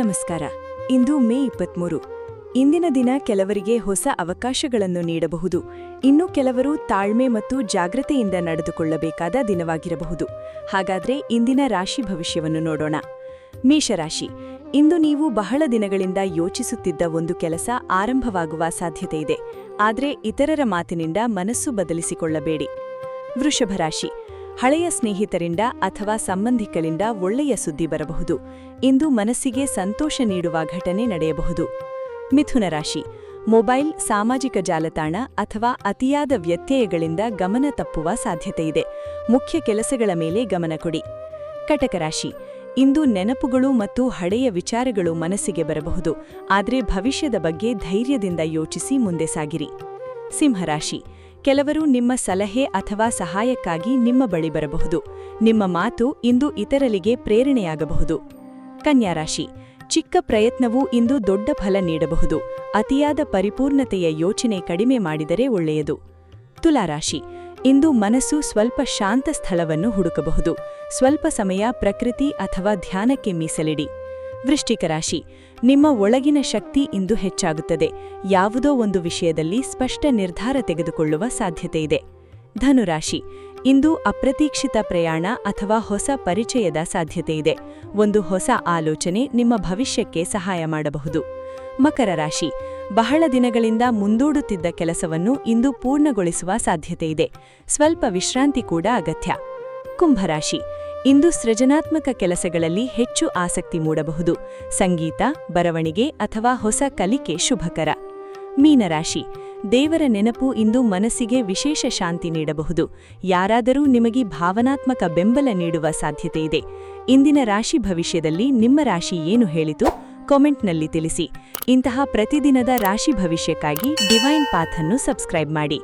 ನಮಸ್ಕಾರ. ಇಂದು ಮೇ 23. ಇಂದಿನ ದಿನ ಕೆಲವರಿಗೆ ಹೊಸ ಅವಕಾಶಗಳನ್ನು ನೀಡಬಹುದು. ಇನ್ನು ಕೆಲವರು ತಾಳ್ಮೆ ಮತ್ತು ಜಾಗ್ರತೆಯಿಂದ ನಡೆದುಕೊಳ್ಳಬೇಕಾದ ದಿನವಾಗಿರಬಹುದು. ಹಾಗಾದ್ರೆ ಇಂದಿನ ರಾಶಿ ಭವಿಷ್ಯವನ್ನು ನೋಡೋಣ. ಮೇಷರಾಶಿ. ಇಂದು ನೀವು ಬಹಳ ದಿನಗಳಿಂದ ಯೋಚಿಸುತ್ತಿದ್ದ ಒಂದು ಕೆಲಸ ಆರಂಭವಾಗುವ ಸಾಧ್ಯತೆಯಿದೆ. ಆದರೆ ಇತರರ ಮಾತಿನಿಂದ ಮನಸ್ಸು ಬದಲಿಸಿಕೊಳ್ಳಬೇಡಿ. ವೃಷಭ ರಾಶಿ. ಹಳೆಯ ಸ್ನೇಹಿತರಿಂದ ಅಥವಾ ಸಂಬಂಧಿಕರಿಂದ ಒಳ್ಳೆಯ ಸುದ್ದಿ ಬರಬಹುದು. ಇಂದು ಮನಸ್ಸಿಗೆ ಸಂತೋಷ ನೀಡುವ ಘಟನೆ ನಡೆಯಬಹುದು. ಮಿಥುನ ರಾಶಿ. ಮೊಬೈಲ್, ಸಾಮಾಜಿಕ ಜಾಲತಾಣ ಅಥವಾ ಅತಿಯಾದ ವ್ಯತ್ಯಯಗಳಿಂದ ಗಮನ ತಪ್ಪುವ ಸಾಧ್ಯತೆಯಿದೆ. ಮುಖ್ಯ ಕೆಲಸಗಳ ಮೇಲೆ ಗಮನ ಕೊಡಿ. ಕಟಕ ರಾಶಿ. ಇಂದು ನೆನಪುಗಳು ಮತ್ತು ಹಳೆಯ ವಿಚಾರಗಳು ಮನಸ್ಸಿಗೆ ಬರಬಹುದು. ಆದರೆ ಭವಿಷ್ಯದ ಬಗ್ಗೆ ಧೈರ್ಯದಿಂದ ಯೋಚಿಸಿ ಮುಂದೆ ಸಾಗಿರಿ. ಸಿಂಹರಾಶಿ. ಕೆಲವರು ನಿಮ್ಮ ಸಲಹೆ ಅಥವಾ ಸಹಾಯಕ್ಕಾಗಿ ನಿಮ್ಮ ಬಳಿ ಬರಬಹುದು. ನಿಮ್ಮ ಮಾತು ಇಂದು ಇತರರಿಗೆ ಪ್ರೇರಣೆಯಾಗಬಹುದು. ಕನ್ಯಾ ರಾಶಿ. ಚಿಕ್ಕ ಪ್ರಯತ್ನವೂ ಇಂದು ದೊಡ್ಡ ಫಲ ನೀಡಬಹುದು. ಅತಿಯಾದ ಪರಿಪೂರ್ಣತೆಯ ಯೋಚನೆ ಕಡಿಮೆ ಮಾಡಿದರೆ ಒಳ್ಳೆಯದು. ತುಲಾರಾಶಿ. ಇಂದು ಮನಸ್ಸು ಸ್ವಲ್ಪ ಶಾಂತ ಸ್ಥಳವನ್ನು ಹುಡುಕಬಹುದು. ಸ್ವಲ್ಪ ಸಮಯ ಪ್ರಕೃತಿ ಅಥವಾ ಧ್ಯಾನಕ್ಕೆ ಮೀಸಲಿಡಿ. ವೃಶ್ಚಿಕ ರಾಶಿ. ನಿಮ್ಮ ಒಳಗಿನ ಶಕ್ತಿ ಇಂದು ಹೆಚ್ಚಾಗುತ್ತದೆ. ಯಾವುದೋ ಒಂದು ವಿಷಯದಲ್ಲಿ ಸ್ಪಷ್ಟ ನಿರ್ಧಾರ ತೆಗೆದುಕೊಳ್ಳುವ ಸಾಧ್ಯತೆಯಿದೆ. ಧನುರಾಶಿ. ಇಂದು ಅಪ್ರತೀಕ್ಷಿತ ಪ್ರಯಾಣ ಅಥವಾ ಹೊಸ ಪರಿಚಯದ ಸಾಧ್ಯತೆಯಿದೆ. ಒಂದು ಹೊಸ ಆಲೋಚನೆ ನಿಮ್ಮ ಭವಿಷ್ಯಕ್ಕೆ ಸಹಾಯ ಮಾಡಬಹುದು. ಮಕರ ರಾಶಿ. ಬಹಳ ದಿನಗಳಿಂದ ಮುಂದೂಡುತ್ತಿದ್ದ ಕೆಲಸವನ್ನು ಇಂದು ಪೂರ್ಣಗೊಳಿಸುವ ಸಾಧ್ಯತೆಯಿದೆ. ಸ್ವಲ್ಪ ವಿಶ್ರಾಂತಿ ಕೂಡ ಅಗತ್ಯ. ಕುಂಭರಾಶಿ. ಇಂದು ಸೃಜನಾತ್ಮಕ ಕೆಲಸಗಳಲ್ಲಿ ಹೆಚ್ಚು ಆಸಕ್ತಿ ಮೂಡಬಹುದು. ಸಂಗೀತ, ಬರವಣಿಗೆ ಅಥವಾ ಹೊಸ ಕಲಿಕೆ ಶುಭಕರ. ಮೀನರಾಶಿ. ದೇವರ ನೆನಪು ಇಂದು ಮನಸ್ಸಿಗೆ ವಿಶೇಷ ಶಾಂತಿ ನೀಡಬಹುದು. ಯಾರಾದರೂ ನಿಮಗೆ ಭಾವನಾತ್ಮಕ ಬೆಂಬಲ ನೀಡುವ ಸಾಧ್ಯತೆಯಿದೆ. ಇಂದಿನ ರಾಶಿ ಭವಿಷ್ಯದಲ್ಲಿ ನಿಮ್ಮ ರಾಶಿ ಏನು ಹೇಳಿತು ಕಾಮೆಂಟ್ನಲ್ಲಿ ತಿಳಿಸಿ. ಇಂತಹ ಪ್ರತಿದಿನದ ರಾಶಿ ಭವಿಷ್ಯಕ್ಕಾಗಿ ಡಿವೈನ್ ಪಾಥ್ ಅನ್ನು ಸಬ್ಸ್ಕ್ರೈಬ್ ಮಾಡಿ.